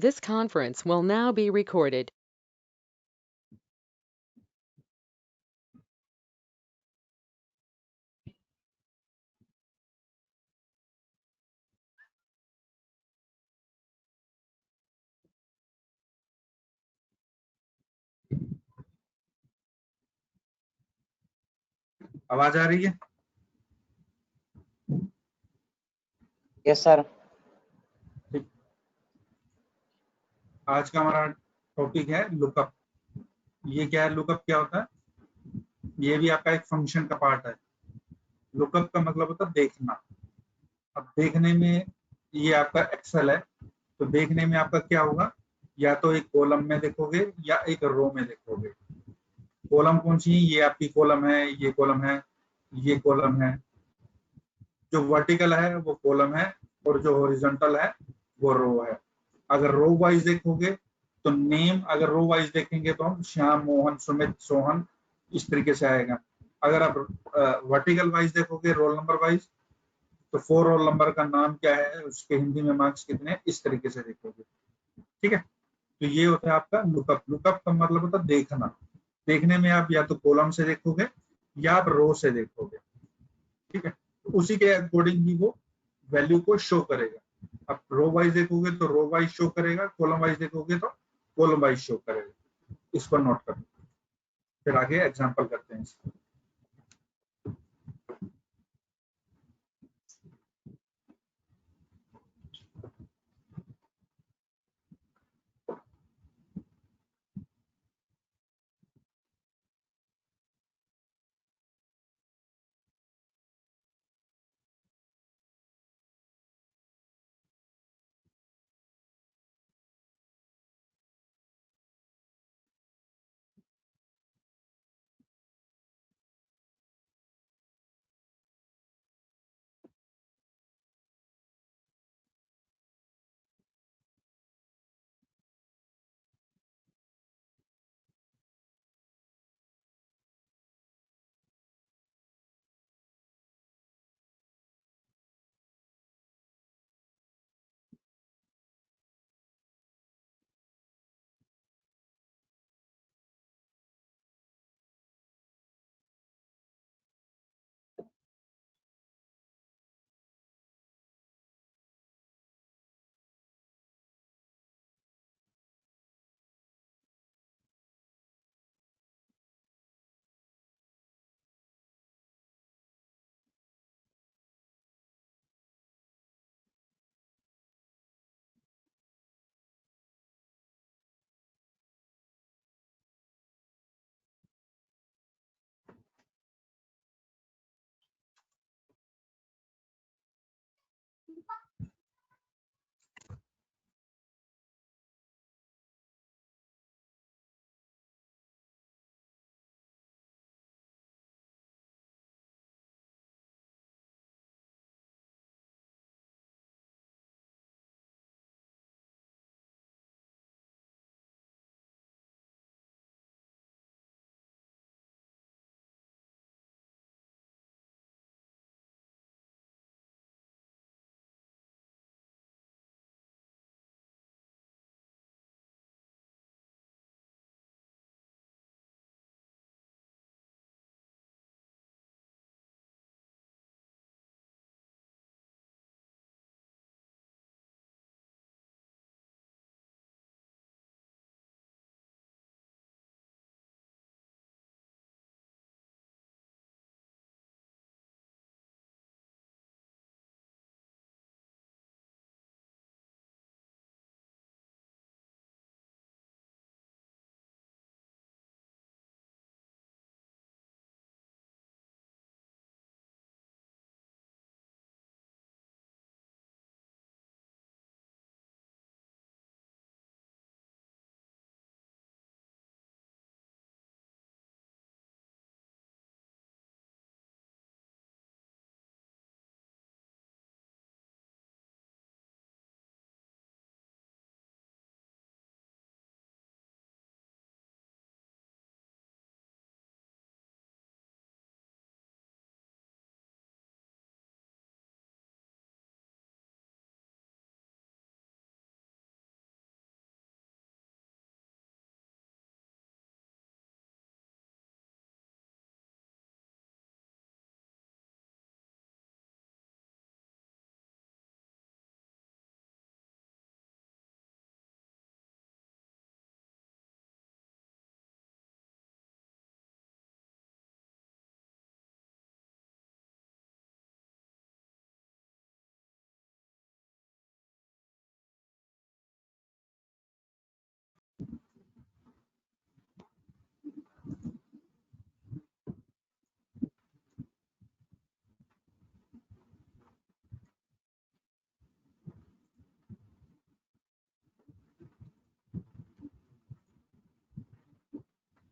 This conference will now be recorded. आवाज आ रही है? Yes sir. ठीक। आज का हमारा टॉपिक है लुकअप। ये क्या है? लुकअप क्या होता है? ये भी आपका एक फंक्शन का पार्ट है। लुकअप का मतलब होता है देखना। अब देखने में ये आपका एक्सेल है, तो देखने में आपका क्या होगा, या तो एक कॉलम में देखोगे या एक रो में देखोगे। कॉलम कौन सी है? ये आपकी कॉलम है, ये कॉलम है, ये कॉलम है। जो वर्टिकल है वो कॉलम है और जो हॉरिजॉन्टल है वो रो है। अगर रो वाइज देखोगे तो नेम, अगर रो वाइज देखेंगे तो हम श्याम, मोहन, सुमित, सोहन, इस तरीके से आएगा। अगर आप वर्टिकल वाइज देखोगे, रोल नंबर वाइज, तो 4 रोल नंबर का नाम क्या है, उसके हिंदी में मार्क्स कितने हैं, इस तरीके से देखोगे। ठीक है, तो ये होता है आपका लुकअप। लुकअप का मतलब होता है देखना। देखने में आप या तो कॉलम से देखोगे या आप रो से देखोगे। ठीक है, तो उसी के अकॉर्डिंग ही वो वैल्यू को शो करेगा। आप रो वाइज देखोगे तो रो वाइज शो करेगा, कॉलम वाइज देखोगे तो कॉलम वाइज शो करेगा। इसको नोट करो, फिर आगे एग्जांपल करते हैं इसका।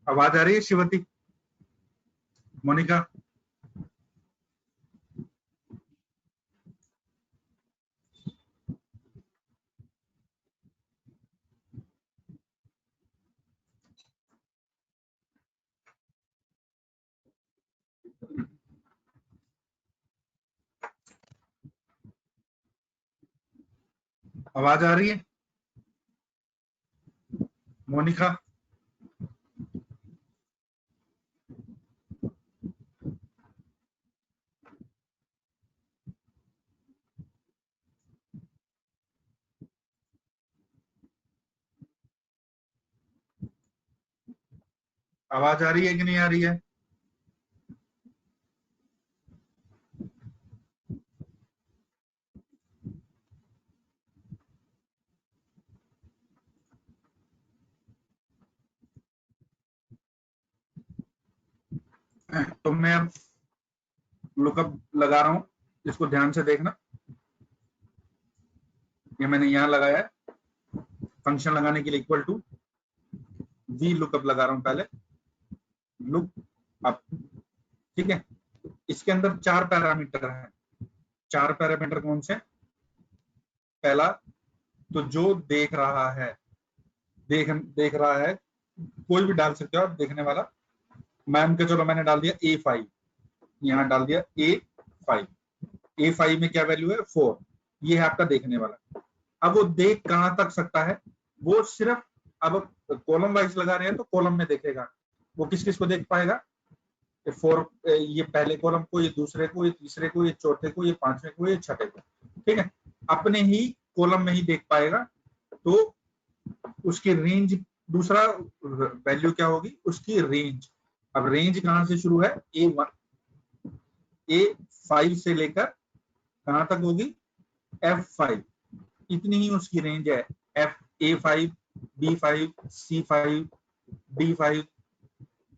आवाज आ रही है शिवती, मोनिका? आवाज आ रही है मोनिका? आवाज आ रही है कि नहीं आ रही है? तो मैं अब लुकअप लगा रहा हूं, इसको ध्यान से देखना। ये मैंने यहां लगाया है, फंक्शन लगाने के लिए इक्वल टू वी लुकअप लगा रहा हूं पहले, लुक अप। ठीक है, इसके अंदर 4 पैरामीटर हैं। 4 पैरामीटर कौन से? पहला तो जो देख रहा है, देख रहा है, कोई भी डाल सकते हो आप देखने वाला। मान के चलो मैंने डाल दिया A5, यहाँ डाल दिया A5। A5 में क्या वैल्यू है? 4। ये है आपका देखने वाला। अब वो देख कहां तक सकता है? वो सिर्फ, अब कॉलम वाइज लगा रहे हैं तो कॉलम में देखेगा। वो किस किस को देख पाएगा? ये पहले कॉलम को, ये दूसरे को, ये तीसरे को, ये चौथे को, ये पांचवें को, ये छठे को। ठीक है, अपने ही कॉलम में ही देख पाएगा। तो उसकी रेंज, दूसरा वैल्यू क्या होगी? उसकी रेंज। अब रेंज कहां से शुरू है? A5 से लेकर कहां तक होगी? F5। इतनी ही उसकी रेंज है। A5, B5, C5, D5,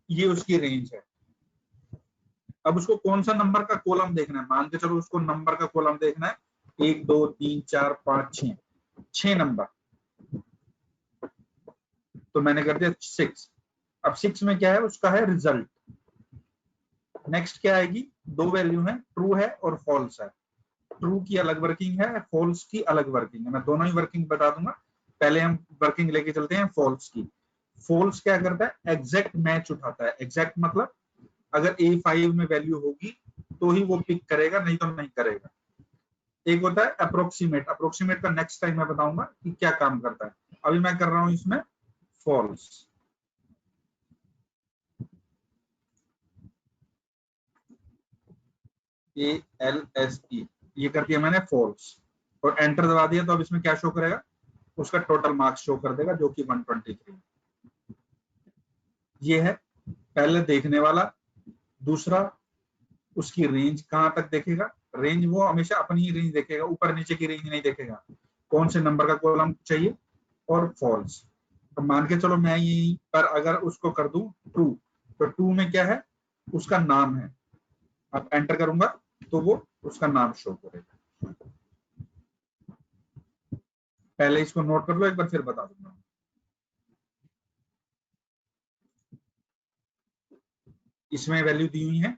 ये उसकी रेंज है। अब उसको कौन सा नंबर का कॉलम देखना है? मान के चलो उसको नंबर का कॉलम देखना है, 1 2 3 4 5 6, 6 नंबर। तो मैंने कर दिया 6। अब 6 में क्या है? उसका है रिजल्ट। नेक्स्ट क्या आएगी? 2 वैल्यू है, ट्रू है और फॉल्स है। ट्रू की अलग वर्किंग है, फॉल्स की अलग वर्किंग है। मैं दोनों ही वर्किंग बता दूंगा। पहले हम वर्किंग लेके चलते हैं फॉल्स की। फॉल्स क्या करता है? एग्जैक्ट मैच उठाता है। एग्जैक्ट मतलब अगर A5 में वैल्यू होगी तो ही वो पिक करेगा, नहीं तो नहीं करेगा। एक होता है अप्रोक्सीमेट। अप्रोक्सीमेट का नेक्स्ट टाइम मैं बताऊंगा कि क्या काम करता है। अभी मैं कर रहा हूं इसमें फॉल्स। ALSE, ये कर दिया मैंने फॉल्स और एंटर दबा दिया। तो अब इसमें क्या शो करेगा? उसका टोटल मार्क्स शो कर देगा, जो कि 123। ये है पहले देखने वाला। दूसरा, उसकी रेंज कहां तक देखेगा? रेंज वो हमेशा अपनी ही रेंज देखेगा, ऊपर नीचे की रेंज नहीं देखेगा। कौन से नंबर का कॉलम चाहिए? और फॉल्स। तो मान के चलो मैं यहीं पर अगर उसको कर दूं 2, तो 2 में क्या है? उसका नाम है। अब एंटर करूंगा तो वो उसका नाम शो करेगा। पहले इसको नोट कर लो, एक बार फिर बता दूंगा। इसमें वैल्यू दी हुई है।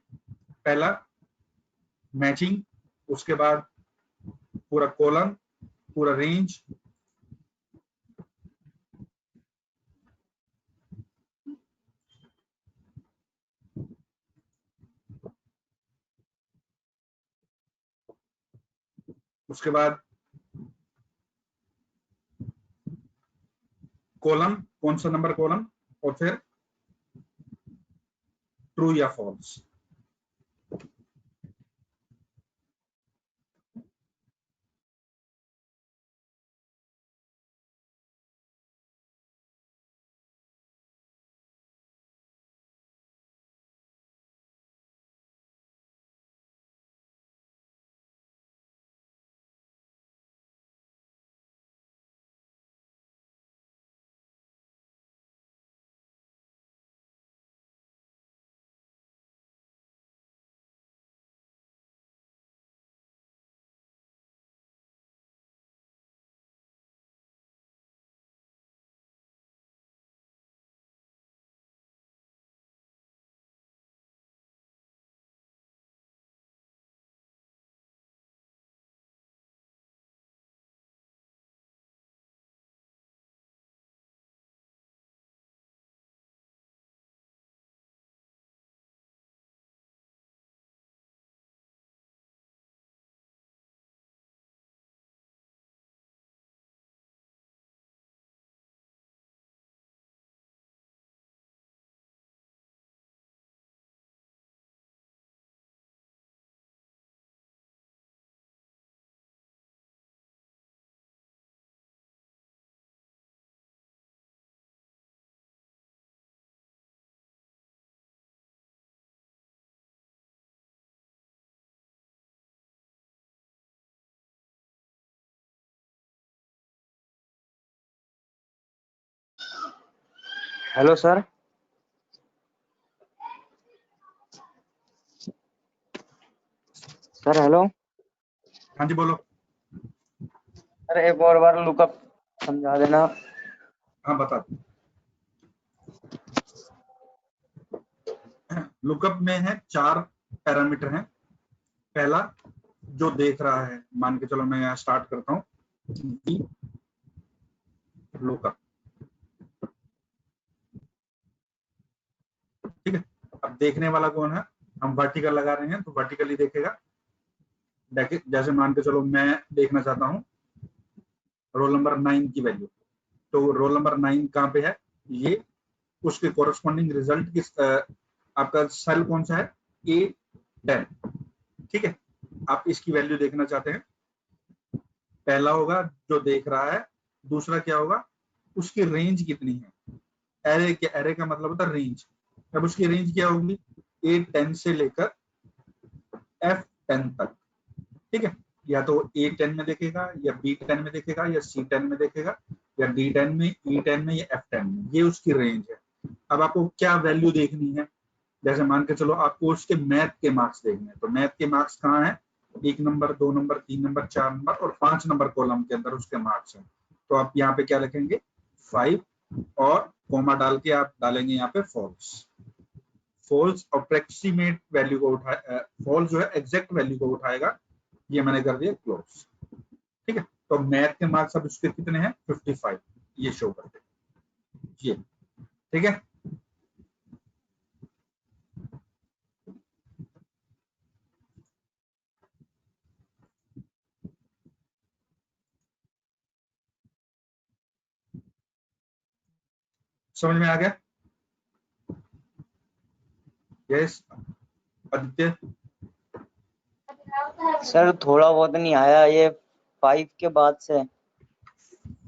पहला मैचिंग, उसके बाद पूरा कॉलम, पूरा रेंज, उसके बाद कॉलम, कौन सा नंबर कॉलम, और फिर ट्रू या false. Hello sir. Sir hello. हाँ जी बोलो। सर एक और बार लुकअप समझा देना। हाँ बता दो। लुकअप में है 4 पैरामीटर हैं। पहला जो देख रहा है, मान के चलो मैं यहाँ स्टार्ट करता हूँ, लुकअप, ठीक है। अब देखने वाला कौन है, हम वर्टिकल लगा रहे हैं तो वर्टिकली देखेगा। जैसे मान के चलो मैं देखना चाहता हूँ रोल नंबर 9 की वैल्यू, तो रोल नंबर 9 कहाँ पे है, ये उसके कोरस्पॉन्डिंग रिजल्ट किस आपका सेल कौन सा है, A10, ठीक है। आप इसकी वैल्यू देखना चाहते हैं, पहला होगा जो देख रहा है, दूसरा क्या होगा, उसकी रेंज कितनी है। एरे का मतलब होता है रेंज। अब उसकी रेंज क्या होगी, A10 से लेकर F10 तक, ठीक है। या तो A10 में देखेगा, या B10 में देखेगा, या C10 में देखेगा, या D10 में, E10 में, या F10 में, ये उसकी रेंज है। अब आपको क्या वैल्यू देखनी है, जैसे मान के चलो आपको उसके मैथ के मार्क्स देखने हैं, तो मैथ के मार्क्स कहाँ है, 1 नंबर, 2 नंबर, 3 नंबर, 4 नंबर और 5 नंबर कॉलम के अंदर उसके मार्क्स हैं। तो आप यहाँ पे क्या लिखेंगे, 5 और कोमा डाल के आप डालेंगे यहाँ पे फॉल्स। फॉल्स अप्रोक्सीमेट वैल्यू को उठाए, फॉल्स जो है एग्जैक्ट वैल्यू को उठाएगा, ये मैंने कर दिया क्लोज, ठीक है। तो मैथ के मार्क्स अब उसके कितने हैं, 55, ये शो करते हैं ये, ठीक है। समझ में आ गया, यस आदित्य। सर थोड़ा बहुत नहीं आया, ये 5 के बाद से।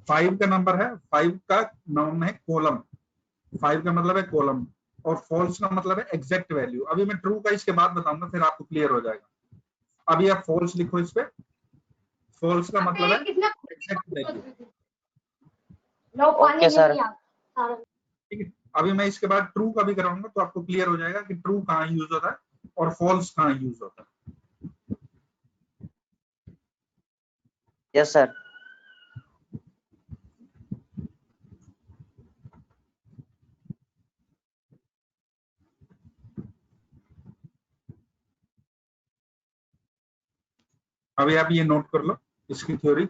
5 का नंबर है, 5 का नाम है कॉलम, 5 का मतलब है कॉलम, और फॉल्स का मतलब है एग्जैक्ट वैल्यू। अभी मैं ट्रू का इसके बाद बताऊंगा, फिर आपको क्लियर हो जाएगा। अभी आप फॉल्स लिखो इस पे, फॉल्स का मतलब है एग्जैक्ट वैल्यू, ओके सर। ठीक है। अभी मैं इसके बाद ट्रू का भी कराऊंगा, तो आपको क्लियर हो जाएगा कि ट्रू कहाँ यूज होता है और फॉल्स कहाँ यूज होता है। Yes sir. अभी आप ये नोट कर लो इसकी थ्योरी।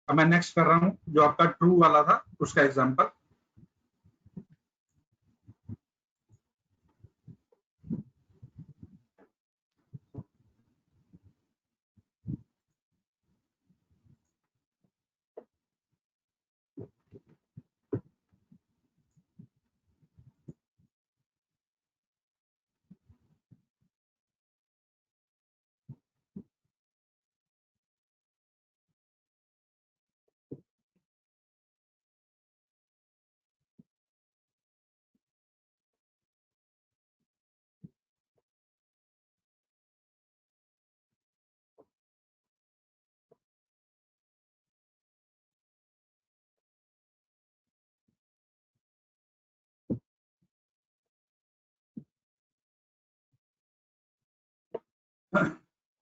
अब मैं नेक्स्ट कर रहा हूं जो आपका ट्रू वाला था उसका एग्जांपल।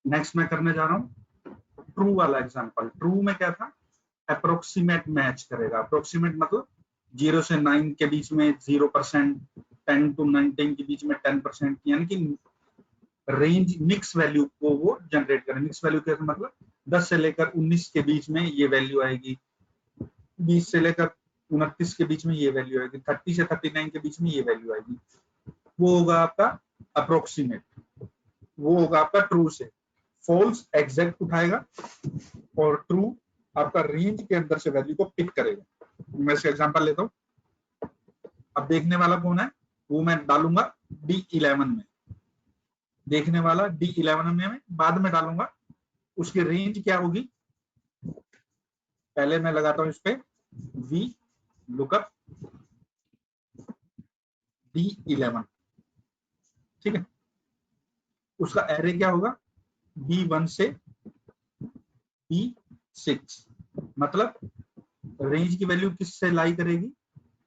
नेक्स्ट मैं करने जा रहा हूँ ट्रू वाला एग्जांपल। ट्रू में क्या था, अप्रोक्सीमेट मैच करेगा। अप्रोक्सीमेट मतलब 0 से 9 के बीच में 0%, 10 to 19 के बीच में 10%, यानी कि रेंज मिक्स वैल्यू को वो जनरेट करें। मिक्स वैल्यू कैसे मतलब 10 से लेकर 19 के बीच में ये वैल्यू आएगी, 20 से लेकर 29 के बीच में ये वैल्यू आएगी, 30 से 39 के बीच में ये वैल्यू आएगी। वो होगा आपका अप्रोक्सीमेट, वो होगा आपका ट्रू से। फॉल्स एग्जैक्ट उठाएगा और ट्रू आपका रेंज के अंदर से वैल्यू को पिक करेगा। मैं इसका एग्जांपल लेता हूं। अब देखने वाला कौन है, वो मैं डालूंगा D11 में। देखने वाला D11 में बाद में डालूंगा। उसकी रेंज क्या होगी, पहले मैं लगाता हूं इस पे V लुकअप D11, ठीक है। उसका एरे क्या होगा B1 से B6, मतलब रेंज की वैल्यू किससे लाई करेगी,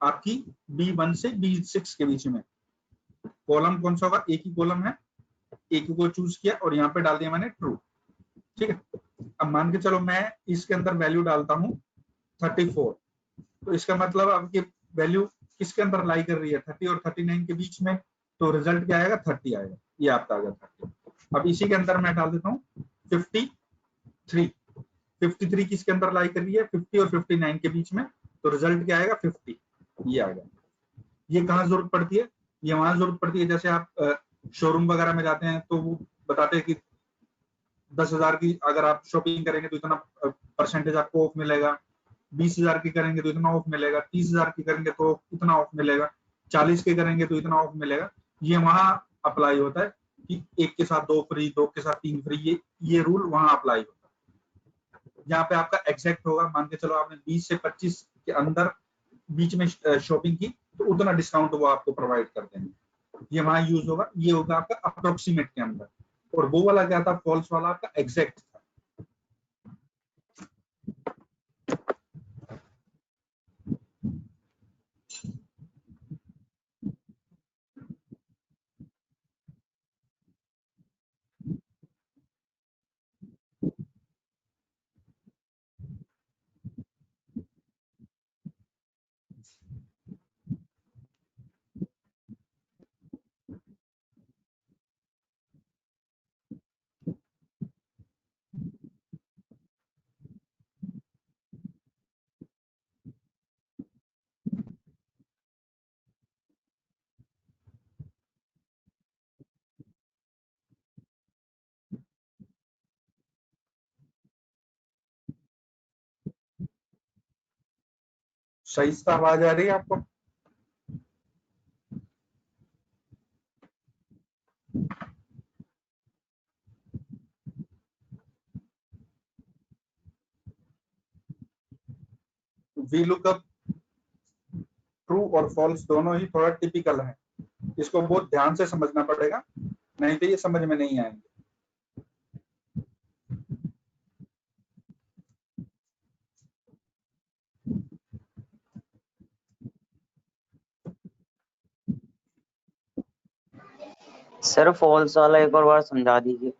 आपकी B1 से B6 के बीच में। कॉलम कौन सा होगा, एक ही कॉलम है, एक को चूज किया और यहाँ पे डाल दिया मैंने ट्रू, ठीक है। अब मान के चलो मैं इसके अंदर वैल्यू डालता हूँ 34, तो इसका मतलब आपकी वैल्यू किसके अंदर लाई कर रही है, 30 और 39 के बीच में, तो रिजल्ट क्या आएगा 30 आएगा, ये आपका आ गया 30। अब इसी के अंदर मैं डाल देता हूँ 53। 53 किसके अंदर लाई कर रही है, 50 और 59 के बीच में, तो रिजल्ट क्या आएगा 50, ये आ गया। ये कहाँ जरूरत पड़ती है, ये वहां जरूरत पड़ती है जैसे आप शोरूम वगैरह में जाते हैं तो वो बताते हैं कि 10,000 की अगर आप शॉपिंग करेंगे तो इतना परसेंटेज आपको ऑफ मिलेगा, 20,000 की करेंगे तो इतना ऑफ मिलेगा, 30,000 की करेंगे तो इतना ऑफ मिलेगा, 40 के करेंगे तो इतना ऑफ मिलेगा। ये वहां अप्लाई होता है कि एक के साथ 2 फ्री, 2 के साथ 3 फ्री, ये रूल वहां अप्लाई होता है। यहाँ पे आपका एग्जैक्ट होगा, मान के चलो आपने 20 से 25 के अंदर बीच में शॉपिंग की तो उतना डिस्काउंट वो आपको प्रोवाइड कर देंगे, ये वहां यूज होगा। ये होगा आपका अप्रोक्सीमेट के अंदर। और वो वाला क्या था, फॉल्स वाला आपका एग्जैक्ट था। सही से आवाज आ रही है आपको? वी लुकअप ट्रू और फॉल्स दोनों ही थोड़ा टिपिकल है, इसको बहुत ध्यान से समझना पड़ेगा, नहीं तो ये समझ में नहीं आएंगे। सर फॉल्स वाला एक और बार समझा दीजिए।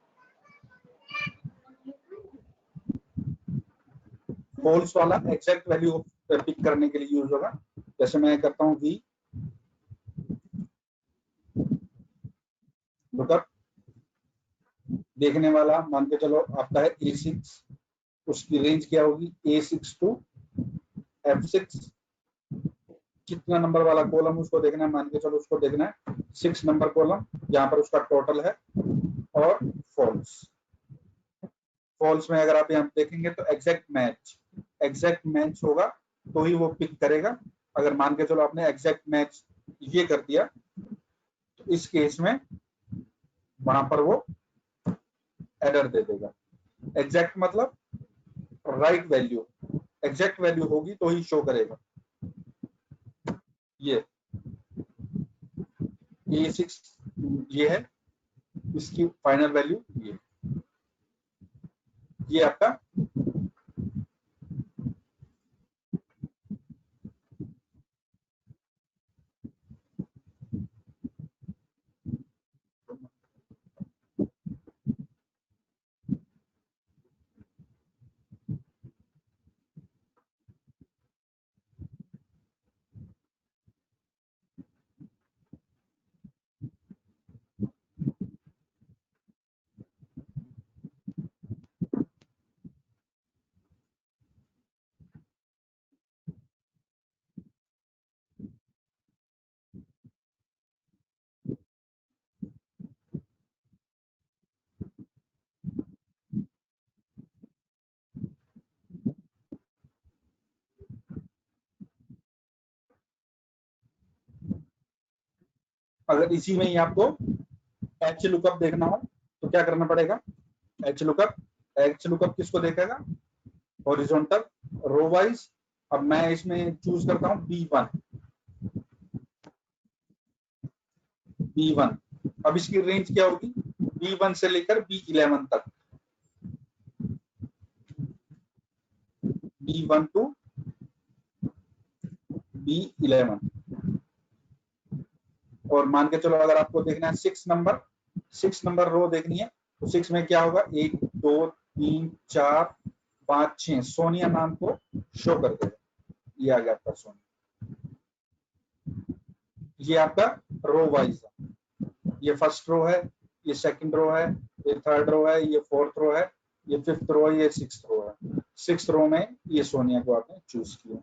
फॉल्स वाला एग्जैक्ट वैल्यू पिक करने के लिए यूज होगा। जैसे मैं करता हूँ वी लुकअप, देखने वाला मान के चलो आपका है A6, उसकी रेंज क्या होगी, A6 टू F6। कितना नंबर वाला कॉलम उसको देखना है, मान के चलो उसको देखना है 6 नंबर कॉलम, यहाँ पर उसका टोटल है, और फॉल्स। फॉल्स में अगर आप यहाँ देखेंगे तो एग्जैक्ट मैच होगा तो ही वो पिक करेगा। अगर मान के चलो आपने एग्जैक्ट मैच ये कर दिया तो इस केस में वहां पर वो एरर दे देगा। एग्जैक्ट मतलब राइट वैल्यू, एग्जैक्ट वैल्यू होगी तो ही शो करेगा। ये A6 ये है, इसकी फाइनल वैल्यू ये आपका अगर इसी में ही आपको एच लुकअप देखना हो तो क्या करना पड़ेगा, एच लुकअप किसको देखेगा, हॉरिजॉन्टल रो वाइज। अब मैं इसमें चूज करता हूं B1। अब इसकी रेंज क्या होगी, B1 से लेकर B11 तक, B1 टू B11। और मान के चलो अगर आपको देखना है 6 नंबर रो देखनी है तो 6 में क्या होगा, 1 2 3 4 5 6 सोनिया नाम को शो कर देगा। ये आ गया आपका सोनिया। ये आपका रो वाइज है, ये फर्स्ट रो है, ये सेकंड रो है, ये थर्ड रो है, ये फोर्थ रो है, ये फिफ्थ रो है, ये सिक्स्थ रो है। सिक्स्थ रो में ये सोनिया को आपने चूज किया।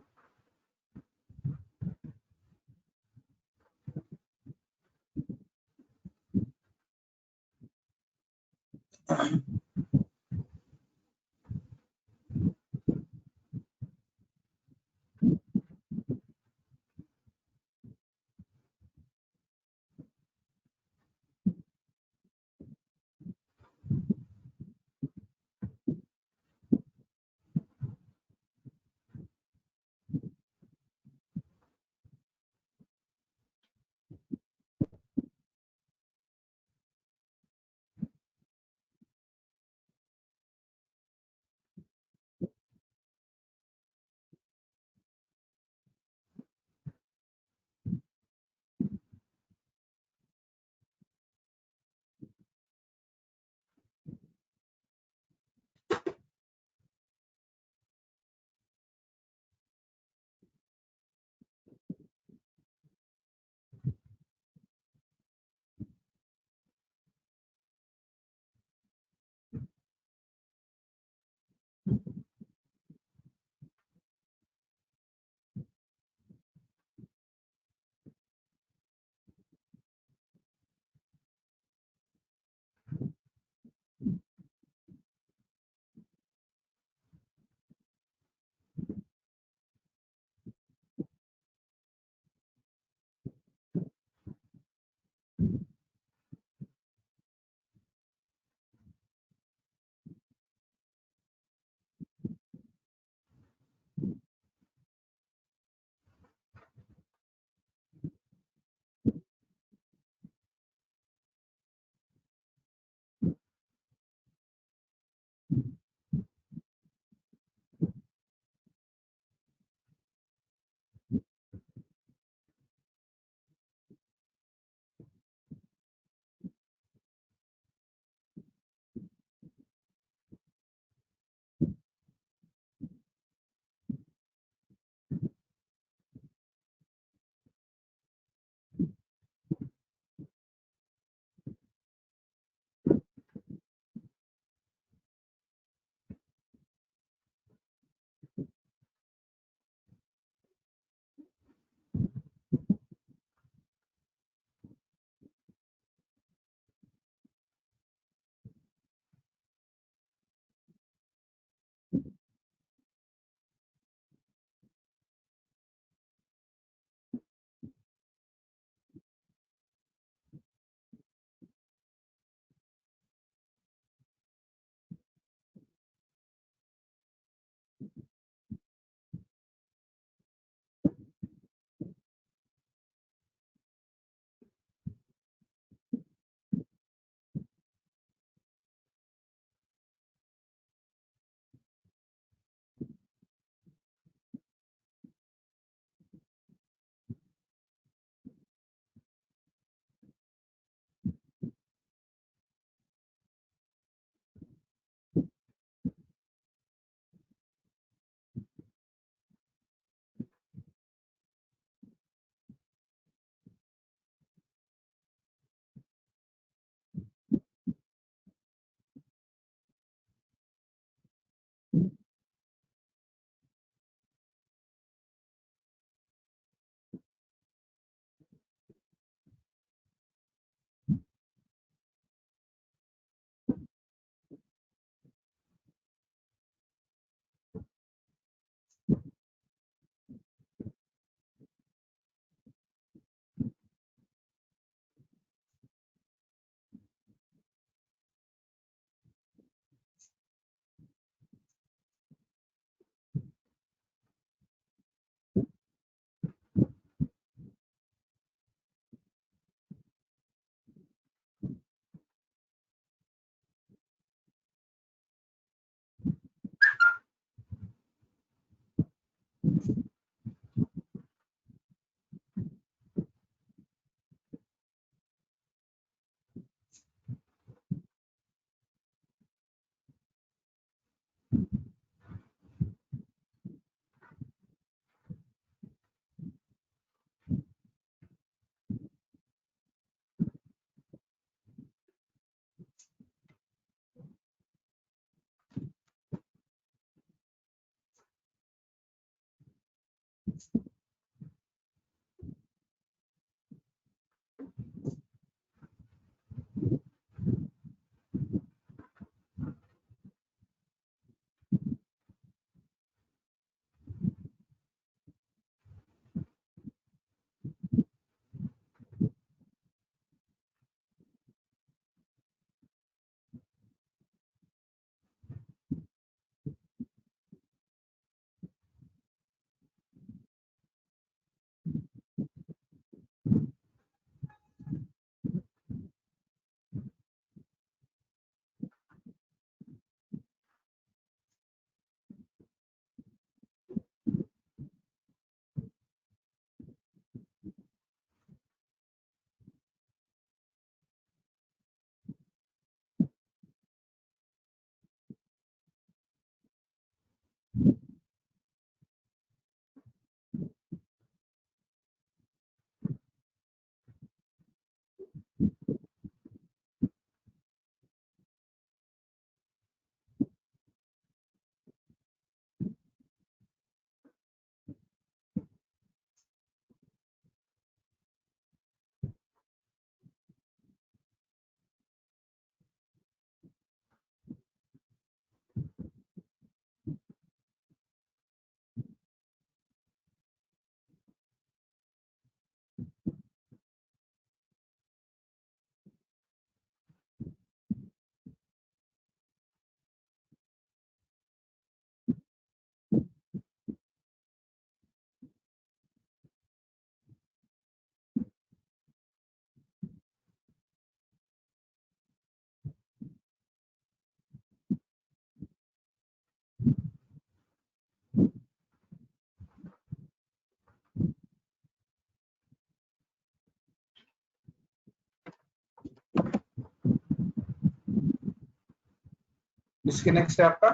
इसके नेक्स्ट है आपका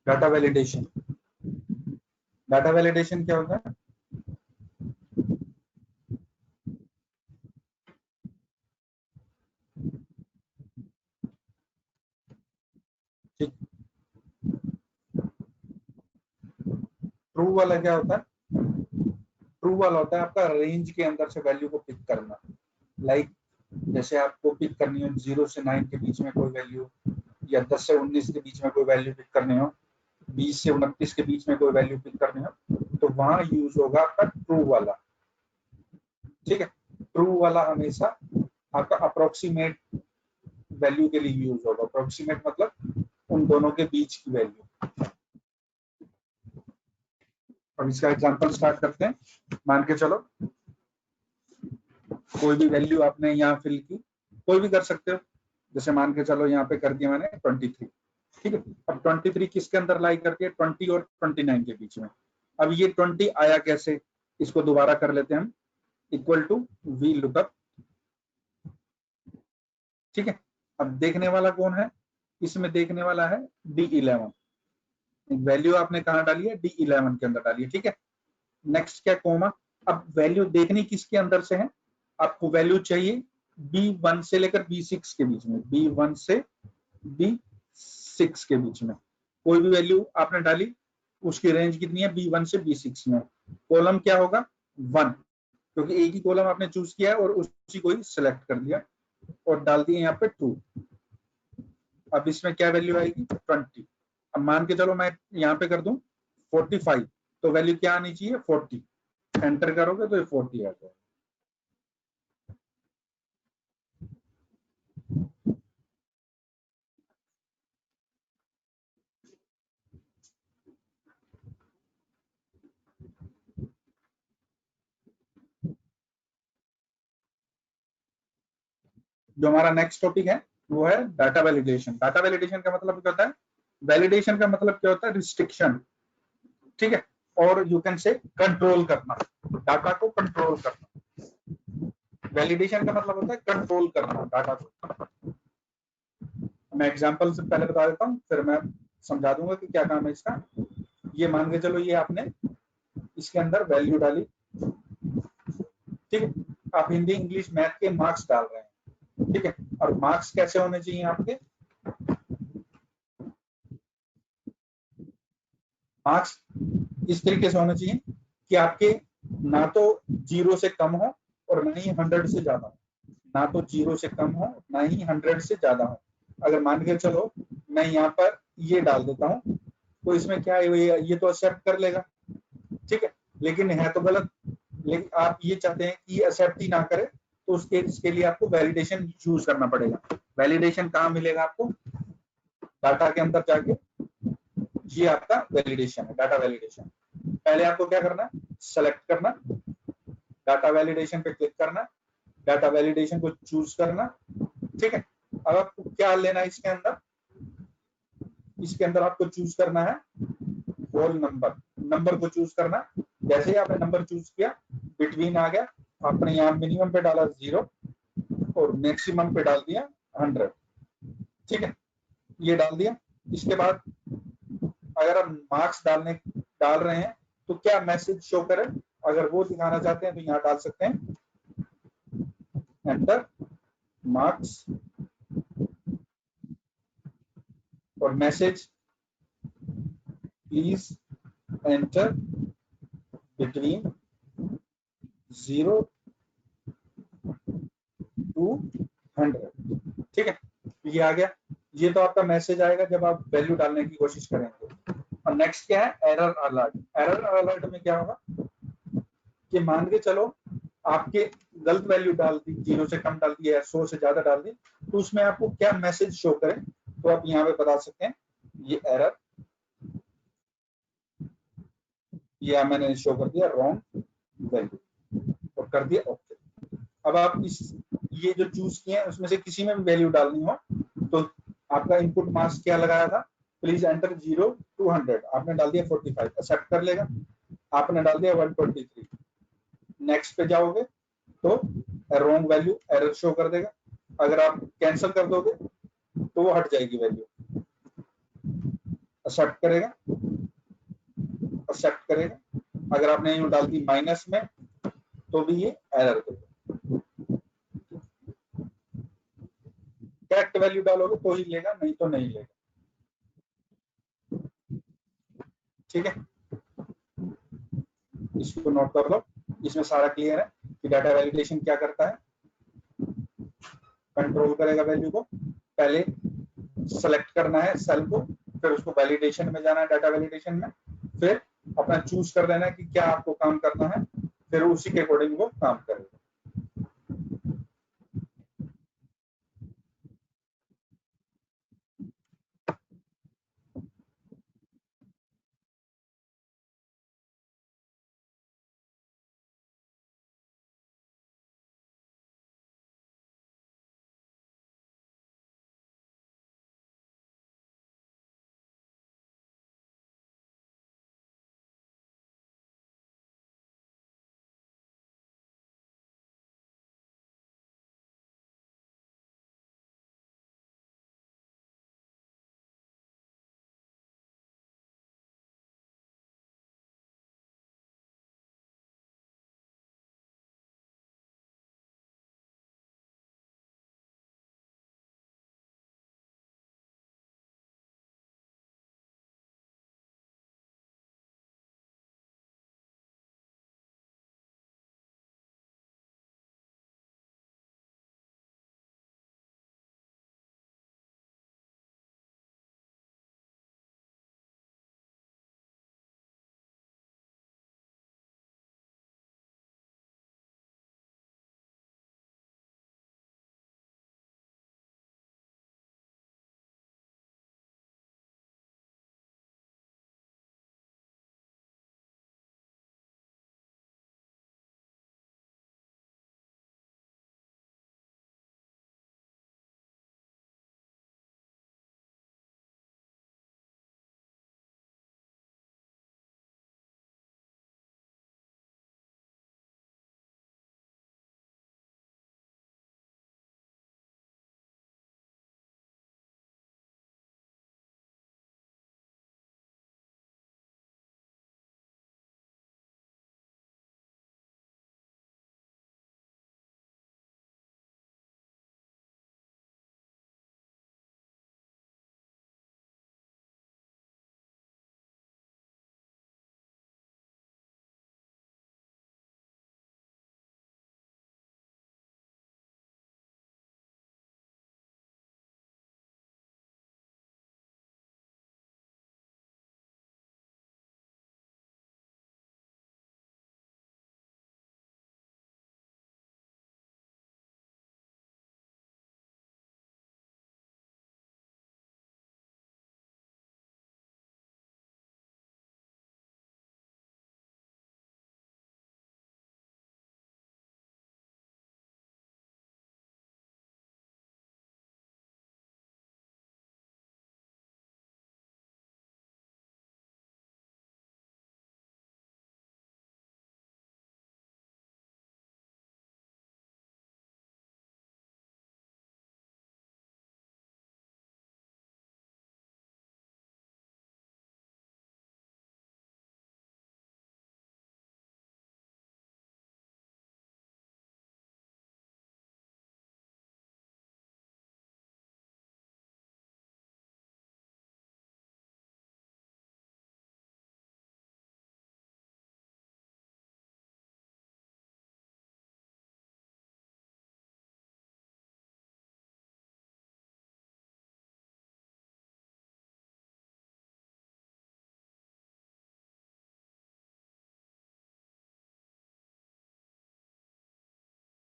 डाटा वैलिडेशन। डाटा वैलिडेशन क्या होता है? ठीक, ट्रू वाला क्या होता है? ट्रू वाला होता है आपका रेंज के अंदर से वैल्यू को पिक करना। लाइक जैसे आपको पिक करनी हो 0 से 9 के बीच में कोई वैल्यू, या 10 से 19 के बीच में कोई वैल्यू पिक करनी हो, 20 से 29 के बीच में कोई वैल्यू पिक करनी हो, तो वहां यूज होगा आपका ट्रू वाला। ठीक है, ट्रू वाला हमेशा आपका अप्रोक्सीमेट वैल्यू के लिए यूज होगा। अप्रोक्सीमेट मतलब उन दोनों के बीच की वैल्यू। अब इसका एग्जांपल स्टार्ट करते हैं। मान के चलो कोई भी वैल्यू आपने यहाँ फिल की, कोई भी कर सकते हो। जैसे मान के चलो यहाँ पे कर दिया मैंने 23। ठीक है, अब 23 किसके अंदर लाई करके? 20 और 29 के बीच में। अब ये 20 आया कैसे, इसको दोबारा कर लेते हैं हम। Equal to V lookup. ठीक है, अब देखने वाला कौन है? इसमें देखने वाला है D11। वैल्यू आपने कहाँ डाली है? D11 के अंदर डाली है। ठीक है, नेक्स्ट क्या? कोमा। अब वैल्यू देखनी किसके अंदर से है? आपको वैल्यू चाहिए B1 से लेकर B6 के बीच में, B1 से B6 B6 के बीच में कोई भी वैल्यू आपने डाली, उसकी रेंज कितनी है, B1 से B6 में। कॉलम क्या होगा, 1, क्योंकि एक ही कॉलम आपने चूज किया है और उसी को ही सिलेक्ट कर दिया और डाल दिए यहाँ पे 2। अब इसमें क्या वैल्यू आएगी, 20। अब मान के चलो मैं यहाँ पे कर दूं 45, तो वैल्यू क्या आनी चाहिए, 40। एंटर करोगे तो ये 40 आ जाएगा। जो हमारा नेक्स्ट टॉपिक है वो है डाटा वैलिडेशन। डाटा वैलिडेशन का मतलब क्या होता है, वैलिडेशन का मतलब क्या होता है, रिस्ट्रिक्शन, ठीक है, और यू कैन से कंट्रोल करना, डाटा को कंट्रोल करना। वैलिडेशन का मतलब होता है कंट्रोल करना डाटा को। मैं एग्जांपल से पहले बता देता हूँ, फिर मैं समझा दूंगा कि क्या काम है इसका। ये मान के चलो, ये आपने इसके अंदर वैल्यू डाली, ठीक है, आप हिंदी इंग्लिश मैथ के मार्क्स डाल रहे हैं, ठीक है, और मार्क्स कैसे होने चाहिए आपके, मार्क्स इस तरीके से होने चाहिए कि आपके ना तो 0 से कम हो और ना ही 100 से ज्यादा हो, ना तो 0 से कम हो ना ही 100 से ज्यादा हो। अगर मान के चलो मैं यहाँ पर ये डाल देता हूँ, तो इसमें क्या है, ये तो एक्सेप्ट कर लेगा, ठीक है, लेकिन है तो गलत। लेकिन आप ये चाहते हैं कि ये एक्सेप्ट ही ना करे, तो इसके लिए आपको वैलिडेशन यूज करना पड़ेगा। वैलिडेशन कहाँ मिलेगा आपको, डाटा के अंदर जाके, ये आपका वैलिडेशन है, डाटा वैलिडेशन। पहले आपको क्या करना है, सेलेक्ट करना, डाटा वैलिडेशन पे क्लिक करना, डाटा वैलिडेशन को चूज करना, ठीक है। अब आपको क्या लेना है इसके अंदर, इसके अंदर आपको चूज करना है होल नंबर, नंबर को चूज करना। जैसे ही आपने नंबर चूज किया, बिटवीन आ गया, आपने यहाँ मिनिमम पे डाला 0 और मैक्सिमम पे डाल दिया 100, ठीक है, ये डाल दिया। इसके बाद अगर आप मार्क्स डाल रहे हैं तो क्या मैसेज शो करे, अगर वो दिखाना चाहते हैं तो यहाँ डाल सकते हैं एंटर मार्क्स और message please enter between 0 to 100, ठीक है, ये आ गया। ये तो आपका मैसेज आएगा जब आप वैल्यू डालने की कोशिश करेंगे। और नेक्स्ट क्या है, एरर अलर्ट। एरर अलर्ट में क्या होगा कि मान के चलो आपके गलत वैल्यू डाल दी, 0 से कम डाल दी या 100 से ज्यादा डाल दी, तो उसमें आपको क्या मैसेज शो करे, तो आप यहाँ पे बता सकते हैं ये एरर, ये मैंने शो कर दिया रॉन्ग वैल्यू और कर दिया ओके। अब आप इस ये जो चूज किए हैं उसमें से किसी में भी वैल्यू डालनी हो तो आपका इनपुट मार्क्स क्या लगाया था, प्लीज एंटर 0 to 100, आपने डाल दिया 45, एक्सेप्ट कर लेगा। आपने डाल दिया 123, नेक्स्ट पे जाओगे तो रॉन्ग वैल्यू एरर शो कर देगा। अगर आप कैंसिल कर दोगे तो वो हट जाएगी वैल्यू, एक्सेप्ट करेगा, एक्सेप्ट करेगा। अगर आपने यूं डाल दी माइनस में तो भी ये एरर देगा। करेक्ट वैल्यू डालोगे तो ही लेगा, नहीं तो नहीं लेगा, ठीक है, इसको नोट कर लो। इसमें सारा क्लियर है कि डाटा वैलिडेशन क्या करता है, कंट्रोल करेगा वैल्यू को, पहले सेलेक्ट करना है सेल को, फिर उसको वैलिडेशन में जाना है, डाटा वैलिडेशन में, फिर अपना चूज कर देना है कि क्या आपको काम करना है, फिर उसी के अकॉर्डिंग वो काम करेगा।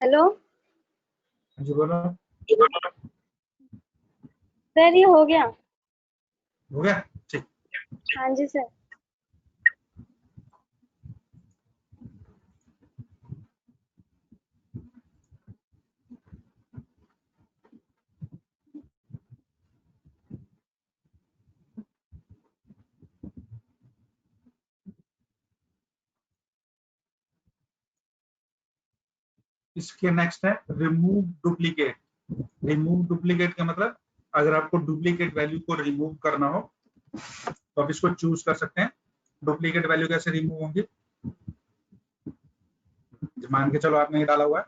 हेलो हाँ जी बोलो। सर, ये हो गया। हो गया, ठीक। हाँ जी सर। इसके नेक्स्ट है रिमूव डुप्लीकेट। रिमूव डुप्लीकेट का मतलब अगर आपको डुप्लीकेट वैल्यू को रिमूव करना हो तो आप इसको चूज कर सकते हैं। डुप्लीकेट वैल्यू कैसे रिमूव होंगी, मान के चलो आपने ये डाला हुआ है,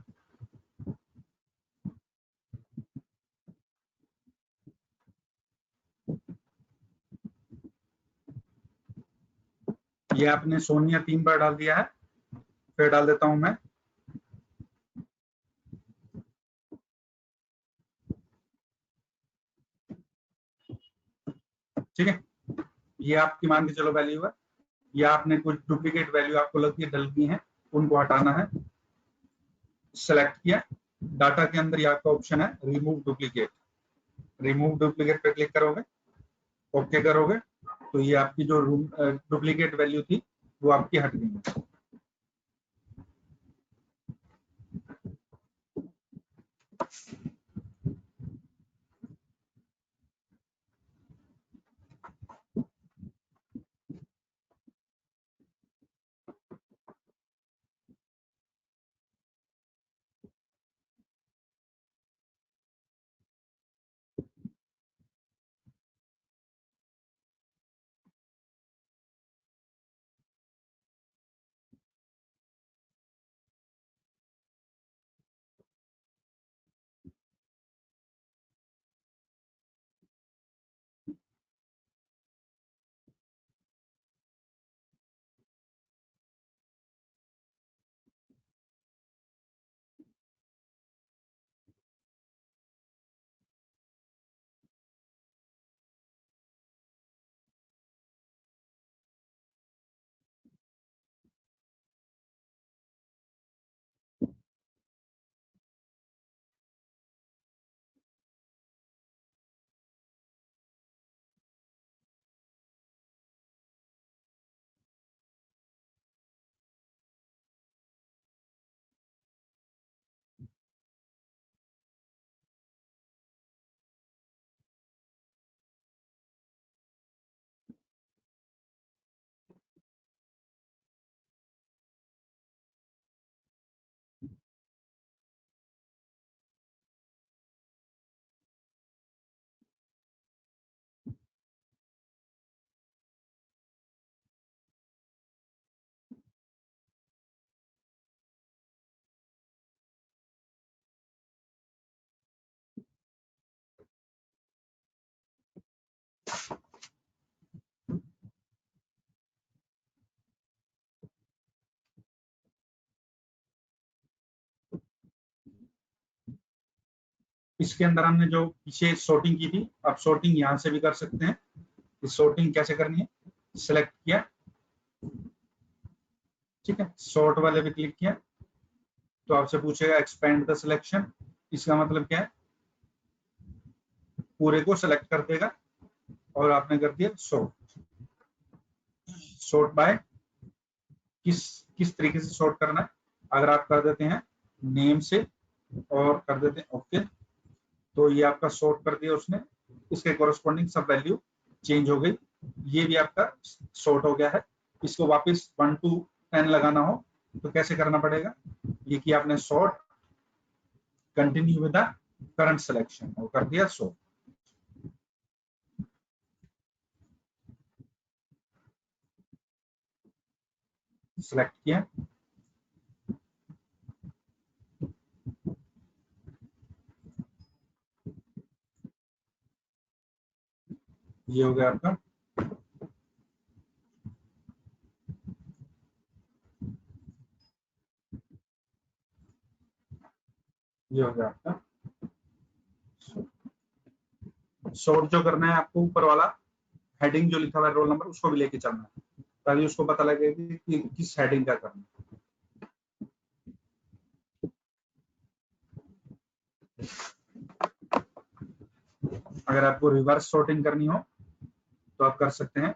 ये आपने सोनिया 3 बार डाल दिया है, फिर डाल देता हूं मैं ठीक है। ये आपकी मान के चलो वैल्यू है, ये आपने कुछ डुप्लीकेट वैल्यू आपको लगती है डलती हैं, उनको हटाना है। सेलेक्ट किया, डाटा के अंदर ये आपका ऑप्शन है रिमूव डुप्लीकेट। रिमूव डुप्लीकेट पे क्लिक करोगे, ओके करोगे तो ये आपकी जो डुप्लीकेट वैल्यू थी वो आपकी हट गई है। इसके अंदर हमने जो पीछे सॉर्टिंग की थी, अब सॉर्टिंग यहां से भी कर सकते हैं। इस सॉर्टिंग कैसे करनी है, सिलेक्ट किया, ठीक है, सॉर्ट वाले पे क्लिक किया तो आपसे पूछेगा एक्सपेंड द सिलेक्शन। इसका मतलब क्या है, पूरे को सिलेक्ट कर देगा और आपने कर दिया सॉर्ट। सॉर्ट बाय किस किस तरीके से सॉर्ट करना है, अगर आप कर देते हैं नेम से और कर देते हैं ओके तो ये आपका सॉर्ट कर दिया उसने, इसके कोरस्पॉन्डिंग सब वैल्यू चेंज हो गई। ये भी आपका सॉर्ट हो गया है। इसको वापस 1 to 10 लगाना हो तो कैसे करना पड़ेगा, ये कि आपने sort continue with the current selection और कर दिया सॉर्ट। सिलेक्ट किया, ये हो गया आपका। ये हो गया आपका सॉर्ट। जो करना है आपको ऊपर वाला हेडिंग जो लिखा हुआ है रोल नंबर उसको भी लेके चलना है ताकि उसको पता लगे कि किस हेडिंग का करना है। अगर आपको रिवर्स सॉर्टिंग करनी हो तो आप कर सकते हैं।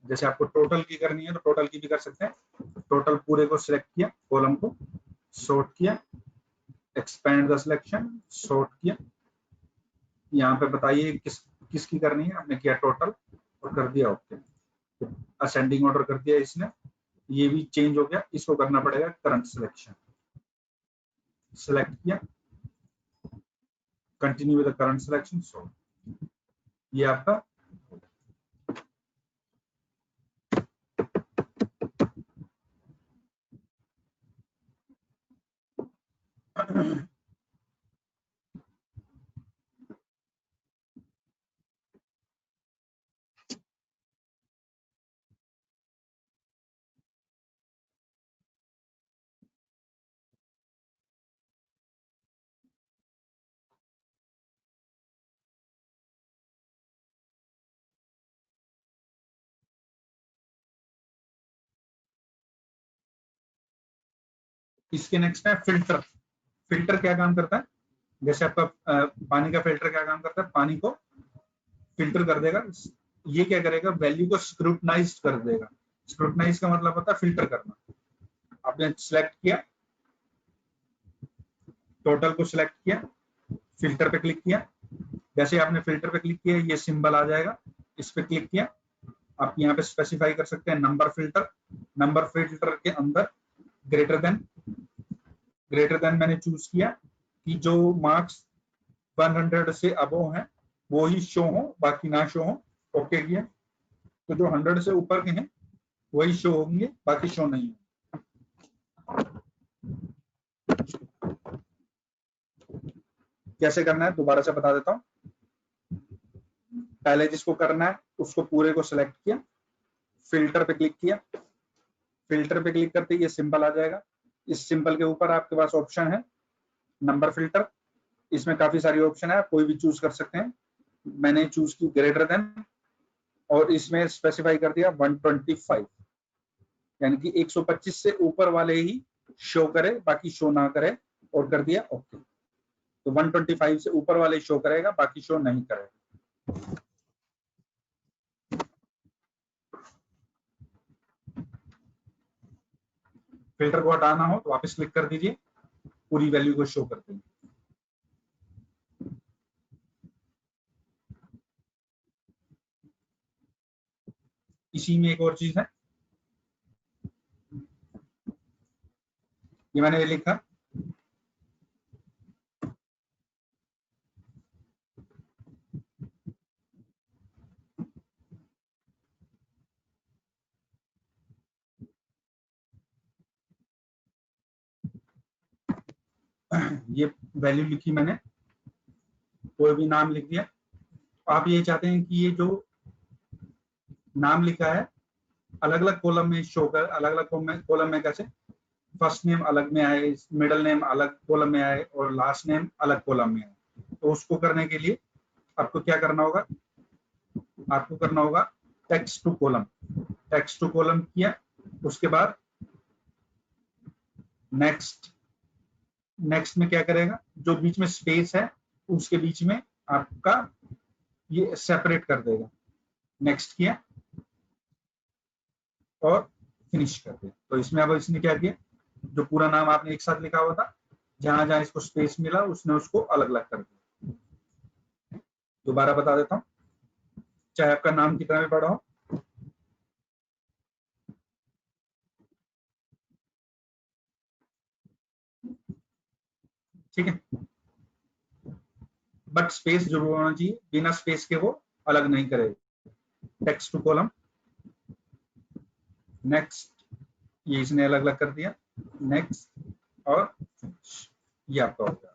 जैसे आपको टोटल की करनी है तो टोटल की भी कर सकते हैं। टोटल पूरे को सिलेक्ट किया, कॉलम को सॉर्ट किया, एक्सपैंड द सिलेक्शन, सॉर्ट किया। यहाँ पे बताइए किसकी करनी है, हमने किया टोटल और कर दिया ओके। असेंडिंग ऑर्डर कर दिया इसने, ये भी चेंज हो गया। इसको करना पड़ेगा करंट सिलेक्शन, सिलेक्ट किया, continue with the current selection, so ये आपका इसके नेक्स्ट है फिल्टर। फिल्टर क्या काम करता है, जैसे आपका पानी का फिल्टर क्या काम करता है, पानी को फिल्टर कर देगा। ये क्या करेगा, वैल्यू को स्क्रूटनाइज कर देगा। स्क्रूटनाइज का मतलब होता है फिल्टर करना। आपने सिलेक्ट किया, टोटल को सिलेक्ट किया, फिल्टर पे क्लिक किया। जैसे आपने फिल्टर पे क्लिक किया ये सिंबल आ जाएगा, इस पे क्लिक किया। आप यहाँ पे स्पेसिफाई कर सकते हैं नंबर फिल्टर। नंबर फिल्टर के अंदर ग्रेटर देन मैंने चूज किया कि जो मार्क्स 100 से अबव हैं वो ही शो हो, बाकी ना शो हो। ओके किया, तो जो 100 से ऊपर के हैं वही शो होंगे, बाकी शो नहीं है। कैसे करना है दोबारा से बता देता हूँ। पहले जिसको करना है उसको पूरे को सिलेक्ट किया, फिल्टर पे क्लिक किया। फिल्टर पे क्लिक करते ही ये सिंबल आ जाएगा। इस सिंबल के ऊपर आपके पास ऑप्शन है नंबर फिल्टर। इसमें काफी सारी ऑप्शन है, आप कोई भी चूज कर सकते हैं। मैंने चूज की ग्रेटर देन और इसमें स्पेसिफाई कर दिया 125, यानी कि 125 से ऊपर वाले ही शो करे, बाकी शो ना करे, और कर दिया ओके। तो 125 से ऊपर वाले शो करेगा, बाकी शो नहीं करेगा। फिल्टर को हटाना हो तो वापस क्लिक कर दीजिए, पूरी वैल्यू को शो कर देंगे। इसी में एक और चीज है, ये मैंने ये लिखा ये वैल्यू लिखी मैंने, कोई भी नाम लिख दिया। आप ये चाहते हैं कि ये जो नाम लिखा है अलग अलग कॉलम में शो कर, अलग अलग कॉलम में कैसे, फर्स्ट नेम अलग में आए, मिडिल नेम अलग कॉलम में आए और लास्ट नेम अलग कॉलम में आए। तो उसको करने के लिए आपको क्या करना होगा, आपको करना होगा text to column. Text to column किया, उसके बाद नेक्स्ट। नेक्स्ट में क्या करेगा, जो बीच में स्पेस है उसके बीच में आपका ये सेपरेट कर देगा। नेक्स्ट किया और फिनिश कर दिया। तो इसमें अब इसने क्या किया, जो पूरा नाम आपने एक साथ लिखा हुआ था, जहां जहां इसको स्पेस मिला उसने उसको अलग अलग कर दिया। दोबारा बता देता हूँ, चाहे आपका नाम कितना भी बड़ा हो, ठीक है, बट स्पेस जरूर होना चाहिए, बिना स्पेस के वो अलग नहीं करेगा। टेक्स्ट टू कॉलम, नेक्स्ट, ये इसने अलग अलग कर दिया, नेक्स्ट और फिनिश, ये आपका हो गया।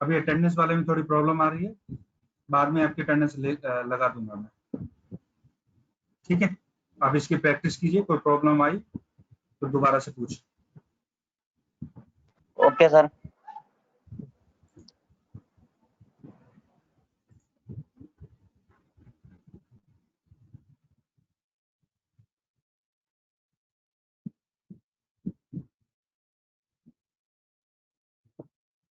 अभी अटेंडेंस वाले में थोड़ी प्रॉब्लम आ रही है, बाद में आपकी अटेंडेंस लगा दूंगा मैं। ठीक है, आप इसकी प्रैक्टिस कीजिए, कोई प्रॉब्लम आई तो दोबारा से पूछ। Okay sir.